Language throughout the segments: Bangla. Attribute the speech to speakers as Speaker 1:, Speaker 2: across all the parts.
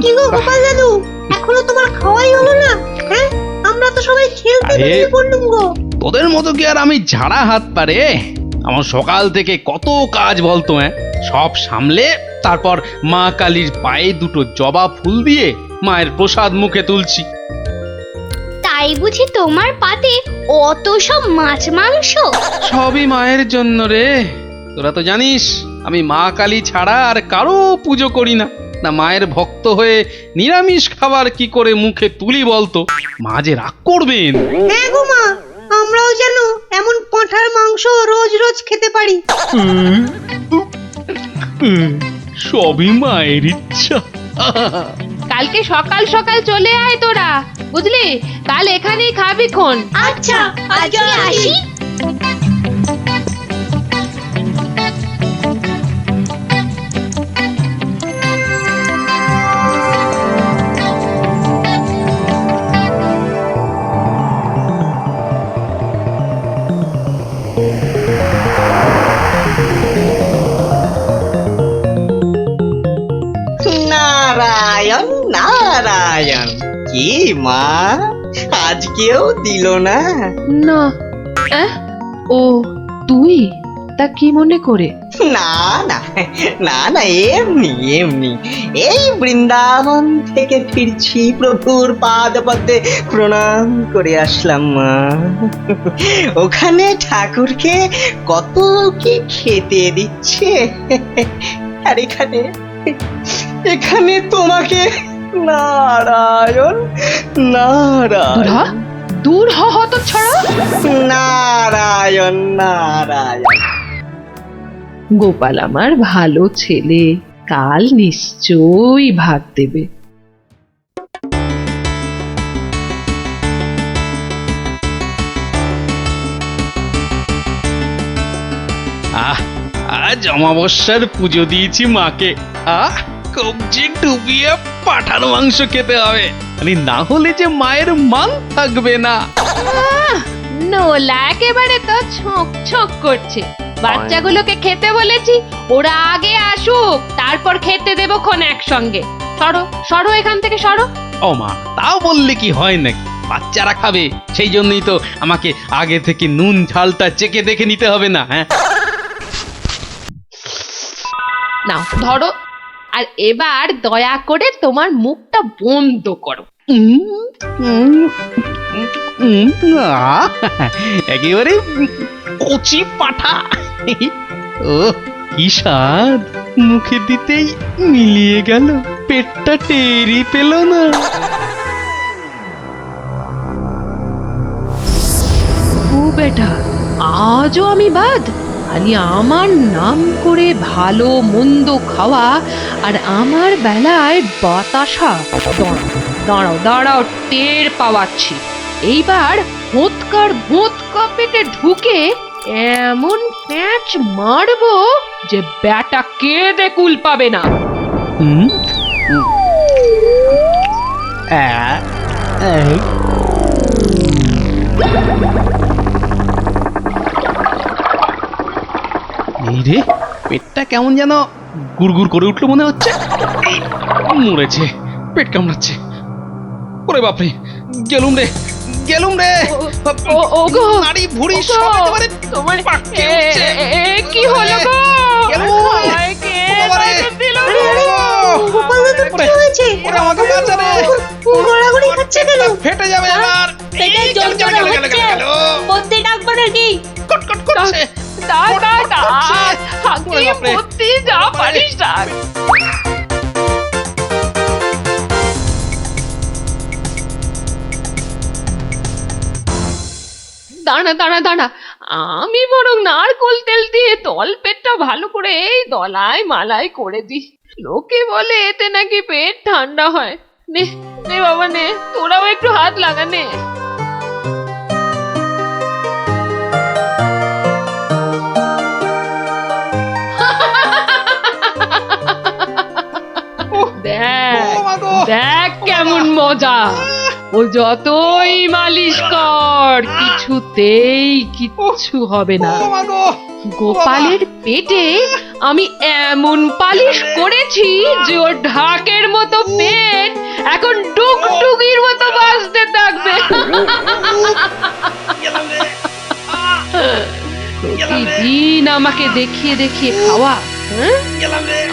Speaker 1: কি গো গোপাল দাদু, এখনো তোমার খাওয়াই হলো না? হ্যাঁ, আমরা তো সবাই খেলতে বেরিয়ে পড়লুম গো।
Speaker 2: তোদের মতো কি আর আমি ঝাড়া হাত পারে? আমার সকাল থেকে কত কাজ বলতো, সব সামলে তারপর মা কালীর পায়ে দুটো জবা ফুল দিয়ে মায়ের প্রসাদ মুখে তুলছি।
Speaker 3: তাই বুঝি তোমার পাতে অত সব মাছ মাংস?
Speaker 2: সবই মায়ের জন্য রে। তোরা তো জানিস আমি মা কালী ছাড়া আর কারো পুজো করি না। না মায়ের ভক্ত হয়ে নিরামিষ খাবার কি করে মুখে তুলি বলতো? মা যে রাগ করবেন।
Speaker 1: হ্যাঁ গো মা, আমরাও যেন এমন পাঁঠার মাংস রোজ রোজ খেতে পারি।
Speaker 2: সবই মায়ের ইচ্ছা।
Speaker 4: কালকে সকাল সকাল চলে আয় তোরা, বুঝলি? কাল এখানেই খাবি খন।
Speaker 3: আচ্ছা, আজকে আসি।
Speaker 5: নারায়ণ নারায়ণ, কি মা আজকেও দিল না?
Speaker 4: না, ও তুই? তা কি মনে করে?
Speaker 5: না না না না, এমনি এমনি এই বৃন্দাবন থেকে ফিরছি, প্রভুর পাদ পদ্মে প্রণাম করে আসলাম মা। ওখানে ঠাকুরকে কত কি খেতে দিচ্ছে, আর এখানে এখানে তোমাকে নারায়ণ নারায়ণ
Speaker 4: দূর হ হতচ্ছাড়া।
Speaker 5: নারায়ণ নারায়ণ।
Speaker 4: গোপাল আমার ভালো ছেলে, কাল নিশ্চয়ই ভাত দেবে।
Speaker 2: আজ অমাবস্যার পুজো দিয়েছি মাকে। কবজি ডুবিয়ে পাঠার মাংস খেতে হবে, না হলে যে মায়ের মান থাকবে না।
Speaker 4: নোলা একেবারে তো ছোঁক ছোঁক করছে। বাচ্চাগুলোকে খেতে বলেছি, ওরা আগে আসুক, তারপর খেতে দেবো খন একসঙ্গে। সরো সরো, এখান থেকে সরো।
Speaker 2: ও মা, তাও বললে কি হয় নাকি? বাচ্চারা খাবে, সেই জন্যই তো আমাকে আগে থেকে নুন ঝালটা চেকে দেখে নিতে হবে না? হ্যাঁ,
Speaker 4: নাও ধরো, আর এবার দয়া করে তোমার মুখটা বন্ধ করো।
Speaker 2: একেবারে কচি পাঠা। ও কি স্বাদ, মুখে দিতেই মিলিয়ে গেল, পেটটা টেরি পেল না।
Speaker 4: ও বেটা, আজও আমি বাদ? খালি আমার নাম করে ভালো মন্দ খাওয়া, আর আমার বেলায় বাতাসা। দাঁড়াও দাঁড়াও, টের পাওয়াচ্ছি। এইবার ভোৎকার ভোৎকা পেটে ঢুকে এমন প্যাঁচ মারবো যে ব্যাটা কেঁদে কুল পাবে না।
Speaker 2: এই রে, পেটটা কেমন যেন গুড়গুড় করে উঠলো মনে হচ্ছে। মরেছে, পেট কামড়াচ্ছে। ওরে বাপরে, গেলুম রে গেলুম রে।
Speaker 4: ওগো,
Speaker 2: নাড়ি ভুঁড়ি সব একেবারে
Speaker 4: তোমার
Speaker 2: পাককে উঠছে।
Speaker 4: কি হলো গো?
Speaker 1: গোপাল দাদু কি হয়েছে?
Speaker 2: ওরে আমাকে বাঁচা রে,
Speaker 1: গড়াগড়ি খাচ্ছে কেন?
Speaker 2: ফেটে যাবে এবার।
Speaker 3: পেটে যন্ত্রণা হচ্ছে, বদ্যি ডাকবো নাকি?
Speaker 2: কটকট করছে।
Speaker 4: যা পারিস ডাক। দাঁড়া দাঁড়া দাঁড়া, আমি বরং নারকোল তেল দিয়ে তল পেটটা ভালো করে এই দলাই মালাই করে দিই। লোকে বলে এতে নাকি পেট ঠান্ডা হয়। নে নে বাবা নে, তোরাও একটু হাত লাগা নে। দেখ কেমন মজা। ও যতই মালিশ কর, কিছুতেই কিচ্ছু হবে না। গোপালের পেটে আমি এমন পালিশ করেছি যে ওর ঢাকের মতো পেট এখন ডুগডুগির মতো বাজতে থাকবে। প্রতিদিন আমাকে দেখিয়ে দেখিয়ে খাওয়া, হ্যাঁ?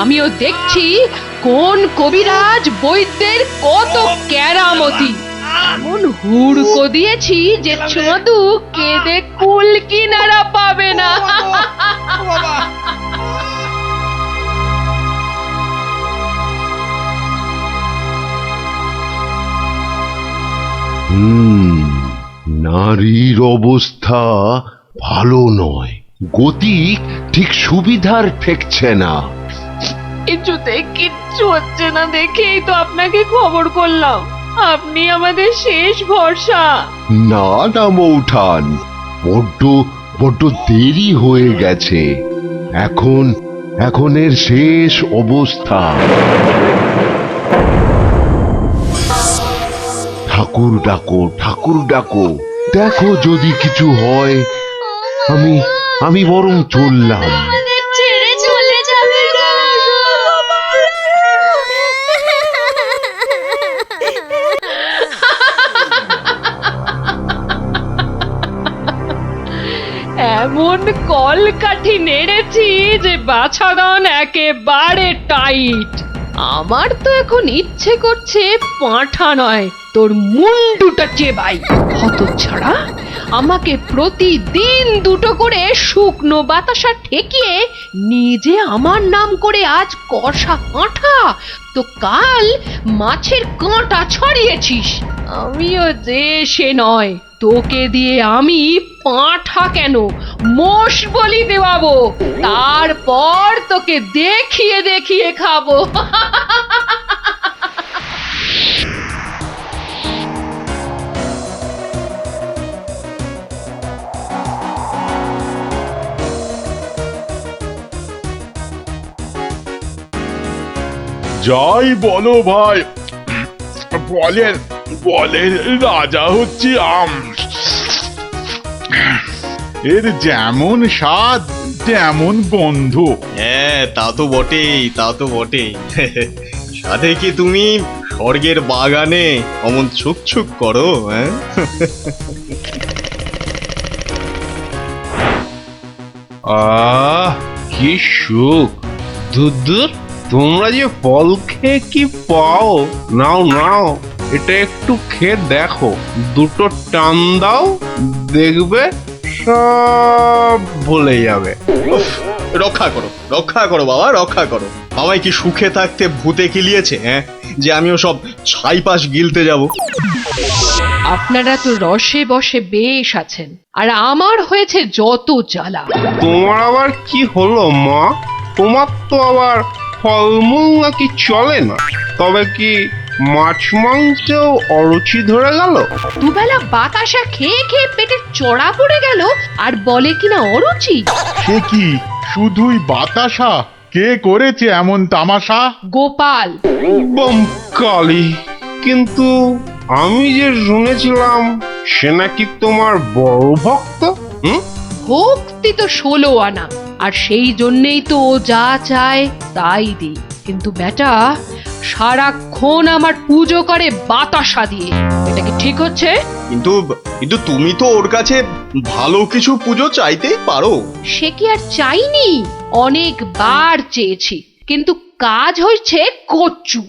Speaker 4: আমিও দেখছি কোন কবিরাজ বৈদ্যের কত কেরামতি। এমন হুড়কো দিয়েছি যে ছদু কেঁদে কুল কিনারা পাবে না।
Speaker 6: নারীর অবস্থা ভালো নয়, গতি ঠিক সুবিধার ঠেকছে না।
Speaker 4: কিছুতেই কিচ্ছু হচ্ছে না দেখেই তো আপনাকে খবর করলাম। আপনি আমাদের শেষ ভরসা।
Speaker 6: না না মৌঠান, বড্ড বড্ড দেরি হয়ে গেছে। এখনের শেষ অবস্থা। ঠাকুর ডাকো, ঠাকুর ডাকো, দেখো যদি কিছু হয়। আমি বরং চললাম।
Speaker 3: ছেড়ে চলে যাবে গো।
Speaker 4: এমন কলকাঠি নেড়েছি যে বাছাধন একেবারে টাইট। আমার তো এখন ইচ্ছে করছে পাঁঠা নয়, তোর মুন্ডুটা চেবাই। হতচ্ছাড়া, আমাকে প্রতিদিন দুটো করে শুকনো বাতাসা ঠেকিয়ে নিজে আমার নাম করে আজ কষা পাঁঠা, তো কাল মাছের কাঁটা ছড়িয়েছিস। আমিও যে সে নয়, তোকে দিয়ে আমি পাঁঠা কেন মোষ বলি দেওয়াবো, তারপর তোকে দেখিয়ে দেখিয়ে খাবো।
Speaker 7: যাই বলো ভাই, বলেন বলেন রাজা হচ্ছে আম। এর যেমন স্বাদ তেমন গন্ধ।
Speaker 5: হ্যাঁ, তা তো বটেই, তা তো বটেই। সাথে কি তুমি স্বর্গের বাগানে অমন ছুক ছুক করো? হ্যাঁ,
Speaker 8: আহ কি সুখ! দূর, তোমরা যে ফল খেয়ে কি পাও। নাও নাও, এটা একটু খেয়ে দেখো, দুটো টান দাও, দেখবে সব ভুলে যাবে।
Speaker 5: রক্ষা করো, রক্ষা করো বাবা, রক্ষা করো। আমায় কি সুখে থাকতে ভূতে কিলিয়েছে? হ্যাঁ, যে আমিও সব ছাইপাশ গিলতে যাব।
Speaker 4: আপনারা তো রসে বসে বেশ আছেন, আর আমার হয়েছে যত জ্বালা।
Speaker 8: তোমার আবার কি হলো মা? তোমার তো আবার ফলমূল নাকি চলে না, তবে কি মাছ মাংসেও অরুচি ধরে গেল?
Speaker 4: দুবেলা বাতাসা খেয়ে খেয়ে পেটে চড়া পড়ে গেল, আর বলে কিনা অরুচি।
Speaker 7: সে কি শুধুই বাতাসা? কে করেছে এমন তামাশা?
Speaker 4: গোপাল।
Speaker 8: বম কালী! কিন্তু আমি যে শুনেছিলাম সে নাকি তোমার বড় ভক্ত।
Speaker 4: ভক্তি তো 16 আনা, আর সেই জন্যেই তো ও যা চায় তাই দিই। কিন্তু বেটা সারাক্ষণ আমার পুজো করে বাতাসা দিয়ে। এটা কি ঠিক হচ্ছে?
Speaker 5: কিন্তু কিন্তু তুমি তো ওর কাছে ভালো কিছু পুজো চাইতেই পারো।
Speaker 4: সে কি আর চাইনি? অনেকবার চেয়েছি, কিন্তু কাজ হয়েছে কচু।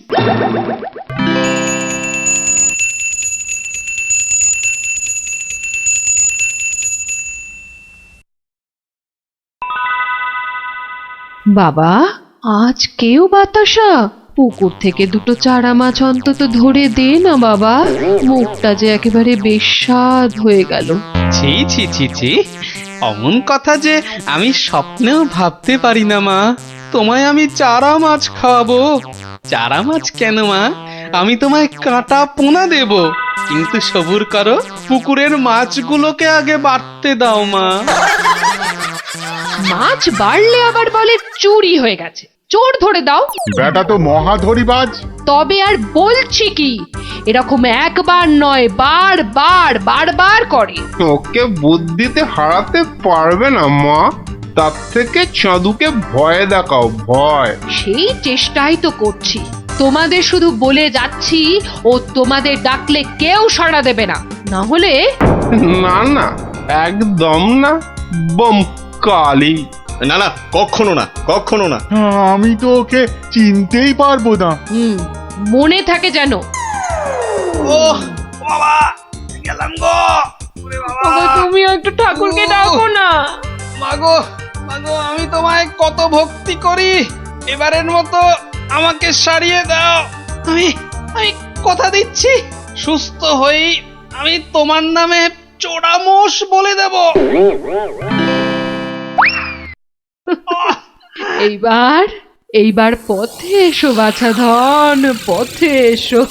Speaker 4: বাবা, আজ কেউ বাতাসা? পুকুর থেকে দুটো চারা মাছ অন্তত ধরে দে না বাবা, মুখটা যে একেবারে বেস্বাদ হয়ে গেল।
Speaker 2: ছি ছি ছি ছি, অমন কথা যে আমি স্বপ্নেও ভাবতে পারি না মা। তোমায় আমি চারা মাছ খাওয়াবো। চারা মাছ কেন মা, আমি তোমায় কাঁটা পোনা দেব, কিন্তু সবুর করো, পুকুরের মাছগুলোকে আগে বাড়তে দাও মা।
Speaker 4: মাছ বাড়লে আবার বলে চুরি হয়ে গেছে। চোর ধরে দাও।
Speaker 7: বেটা তো মহাধরিবাজ।
Speaker 4: তবে আর বলছি কি, এরকম একবার নয়, বারবার করে।
Speaker 8: ওকে বুদ্ধিতে হারাতে পারবে না মা। তার থেকে চাঁদুকে ভয় দেখাও, ভয়।
Speaker 4: সেই চেষ্টাই তো করছি। তোমাদের শুধু বলে যাচ্ছি, ও তোমাদের ডাকলে কেউ সাড়া দেবে না, না হলে
Speaker 8: না না, একদম না, বম কালি।
Speaker 5: না না, কখনো না, কখনো না।
Speaker 7: আমি তো ওকে চিনতেই পারবো না।
Speaker 4: মনে থাকে যেন।
Speaker 2: ও বাবা, গেলাম গো। ওরে বাবা,
Speaker 4: ওগো, তুমি একটু ঠাকুরকে ডাকো না।
Speaker 2: মাগো মাগো, আমি তোমায় কত ভক্তি করি, এবারের মতো আমাকে সারিয়ে দাও। আমি আমি কথা দিচ্ছি, সুস্থ হই আমি তোমার নামে চোরামোষ বলে দেব।
Speaker 4: এইবার পথে এসো বাছা ধন, পথে এসো।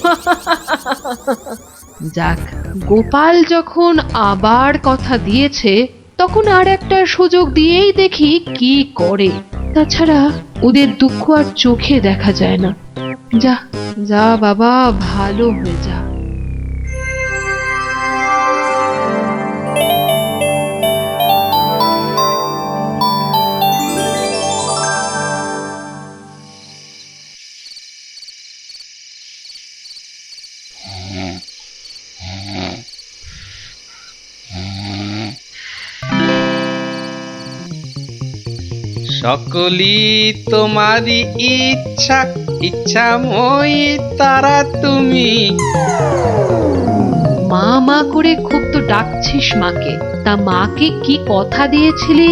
Speaker 4: যাক, গোপাল যখন আবার কথা দিয়েছে, তখন আর একটা সুযোগ দিয়েই দেখি কি করে। তাছাড়া ওদের দুঃখ আর চোখে দেখা যায় না। যা যা বাবা, ভালো হয়ে যা।
Speaker 2: সকলি তোমারই ইচ্ছা, ইচ্ছাময়ী তারা তুমি।
Speaker 4: মা মা করে খুব তো ডাকছিস মাকে, তা মাকে কি কথা দিয়েছিলি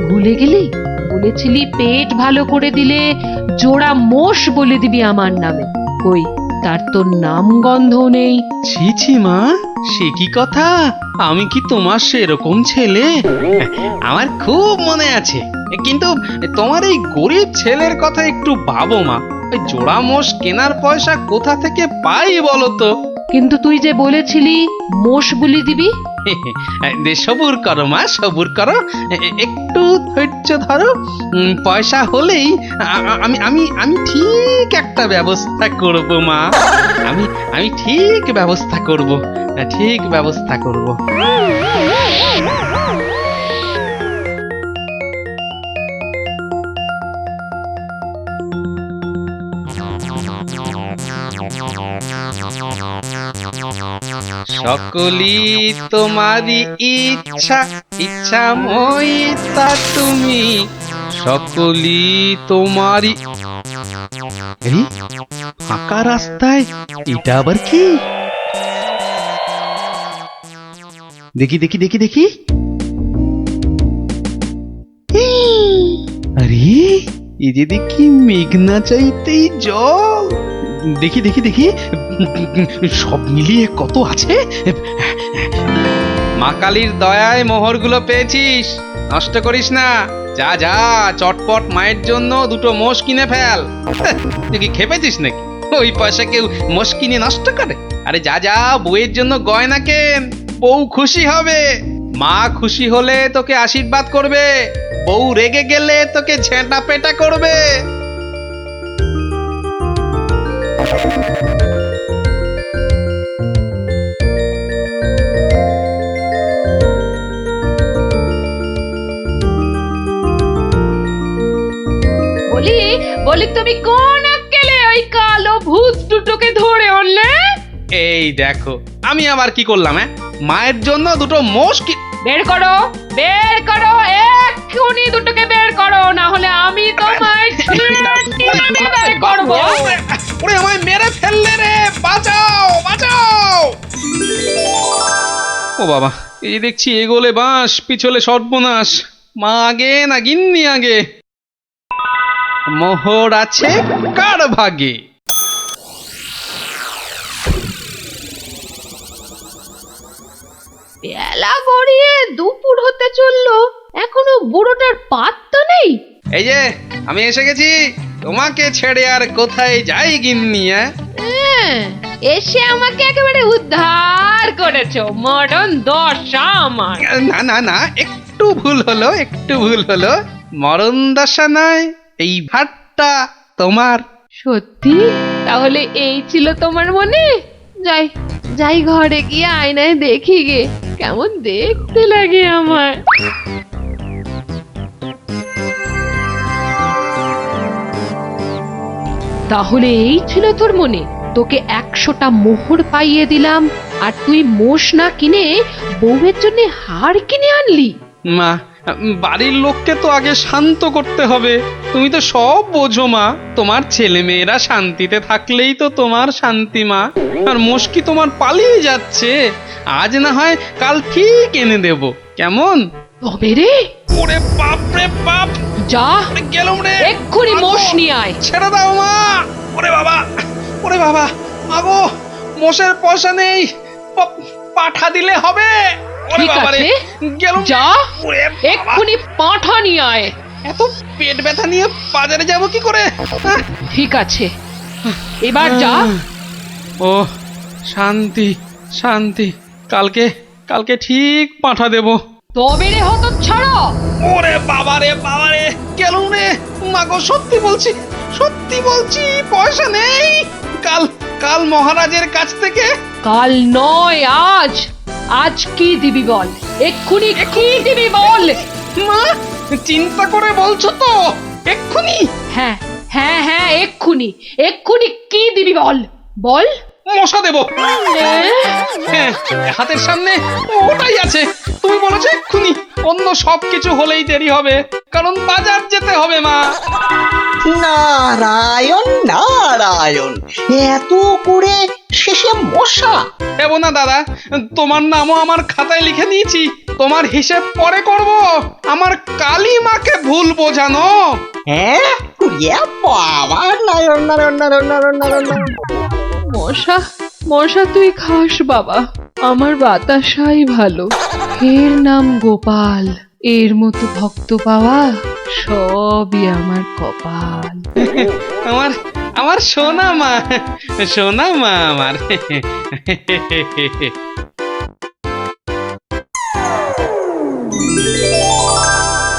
Speaker 4: ভুলে গেলি? বলেছিলি পেট ভালো করে দিলে জোড়া মোষ বলে দিবি আমার নামে। কই, তার তো নাম গন্ধ নেই।
Speaker 2: ছি ছি মা, সে কি কথা? আমি কি তোমার সেরকম ছেলে? আমার খুব মনে আছে, কিন্তু তোমার এই গরিব ছেলের কথা একটু ভাবো মা। ওই জোড়া মোষ কেনার পয়সা কোথা থেকে পাই বলো তো?
Speaker 4: কিন্তু তুই যে বলেছিলি মোষ বলি দিবি।
Speaker 2: সবুর করো মা, সবুর করো, একটু ধৈর্য ধরো। পয়সা হলেই আমি আমি আমি ঠিক একটা ব্যবস্থা করব মা। আমি ঠিক ব্যবস্থা করব, ঠিক ব্যবস্থা করব। সকলি তোমারই ইচ্ছা, ইচ্ছাময়ী তা তুমি। সকলি তোমারই। এই ফাঁকা রাস্তায় এটা আবার কি? দেখি দেখি দেখি দেখি। আরে, এই যে দেখি মেঘনা চাইতেই জল। দেখি দেখি দেখি, সব মিলিয়ে কত আছে। মা কালীর দয়ায় মোহরগুলো পেয়েছিস, নষ্ট করিস না। যা যা, চটপট মায়ের জন্য দুটো মোষ কিনে ফেল। তুই কি খেপেছিস নাকি? ওই পয়সা কেউ মোষ কিনে নষ্ট করে? আরে যা যা, বউয়ের জন্য গয়না কেন, বউ খুশি হবে। মা খুশি হলে তোকে আশীর্বাদ করবে, বউ রেগে গেলে তোকে ঝেঁটা পেটা করবে।
Speaker 4: বলি বলি, তুমি কোন আক্কেলে ওই কালো ভূত দুটোকে ধরে আনলে?
Speaker 2: এই দেখো, আমি আবার কি করলাম? মায়ের জন্য দুটো মোষ কি।
Speaker 4: বের করো, বের করো, এক্ষুনি দুটোকে বের করো, না হলে আমি তোমায় বের করব।
Speaker 2: ওরে, আমায় মেরে ফেললে রে, বাঁচাও বাঁচাও। ও বাবা, এই দেখছি এগোলে বাঁশ, পিছলে সর্বনাশ। মা আগে না গিন্নি আগে? মোহর আছে কার ভাগে?
Speaker 4: বেলা গড়িয়ে দুপুর হতে চললো, এখনো বুড়োটার পাত্তা নেই।
Speaker 2: এই যে আমি এসে গেছি, তোমাকে ছেড়ে আর কোথায় যাই গিন্নি?
Speaker 4: এসে আমাকে একেবারে উদ্ধার করেছো, মরণ দশা আমার।
Speaker 2: না না না, একটু ভুল হলো, একটু ভুল হলো। মরণ দশা নয়, এই ভাটটা তোমার।
Speaker 4: সত্যি? তাহলে এই ছিল তোমার মনে? যাই যাই, ঘরে গিয়ে আয়নায় দেখি গে, কেমন দেখতে লাগে আমার। তাহলে এই ছিল তোর মনে? তোকে 100টা মোহর পাইয়ে দিলাম আর তুই মোষ না কিনে বউয়ের জন্য হার কিনে আনলি?
Speaker 2: মা, বাড়ির লোককে তো আগে শান্ত করতে হবে। তুমি তো সব বোঝো মা, তোমার ছেলে মেয়েরা শান্তিতে থাকলেই তো তোমার শান্তি মা। আর মুশকি তোমার পালিয়ে যাচ্ছে, আজ না হয় কাল ঠিক এনে দেব, কেমন?
Speaker 4: তবে রে,
Speaker 2: ওরে বাপ রে বাপ,
Speaker 4: যা
Speaker 2: গেলুম রে,
Speaker 4: এক্ষুনি মোষ নিয়ে আয়।
Speaker 2: ছেড়ে দাও মা। ওরে বাবা, ওরে বাবা, আগো মোষের পয়সা নেই, পাঠা দিলে হবে। ওরে
Speaker 4: ঠিক
Speaker 2: বাবা রে,
Speaker 4: আছে,
Speaker 2: গেলুম।
Speaker 4: যা
Speaker 2: ওরে বাবা,
Speaker 4: এক্ষুনি পাঁঠা নিয়ে আয়।
Speaker 2: এত পেট ব্যথা নিয়ে বাজারে যাব কি করে?
Speaker 4: ঠিক আছে, এবার যা।
Speaker 2: ও শান্তি শান্তি, কালকে কালকে ঠিক পাঠা দেব।
Speaker 4: তবে রে হতচ্ছাড়া,
Speaker 2: ওরে বাবা রে বাবা রে, গেলুম রে। মাগো সত্যি বলছি, সত্যি বলছি, পয়সা নেই। কাল কাল মহারাজের কাছ থেকে।
Speaker 4: কাল নয় আজ। আজ কি দিবি বল, এক্ষুনি কি দিবি বল।
Speaker 2: মা, চিন্তা করে বলছো তো? এক্ষুনি?
Speaker 4: হ্যাঁ হ্যাঁ হ্যাঁ, এক্ষুনি এক্ষুনি কি দিবি বল, বল।
Speaker 2: মশা দেব। হ্যাঁ, হাতের সামনে ওটাই আছে। তুমি বলেছো এক্ষুনি, অন্য সবকিছু হলেই দেরি হবে, কারণ বাজার যেতে হবে মা।
Speaker 9: নারায়ণ নারায়ণ, এত করে শেষে মশা?
Speaker 2: দেব না দাদা, তোমার নামও আমার খাতায় লিখে নিয়েছি। তোমার হিসেব পরে করব, আমার কালী মাকে ভুল বোঝানো।
Speaker 9: হ্যাঁ, ইয়ে বাবা, নারায়ণ নারায়ণ নারায়ণ নারায়ণ নারায়ণ।
Speaker 4: মশা মশা তুই খাস বাবা, আমার বাতাসাই ভালো। এর নাম গোপাল, এর মতো ভক্ত পাওয়া সবই আমার কপাল।
Speaker 2: আমার আমার সোনা মা, সোনা মা আমার।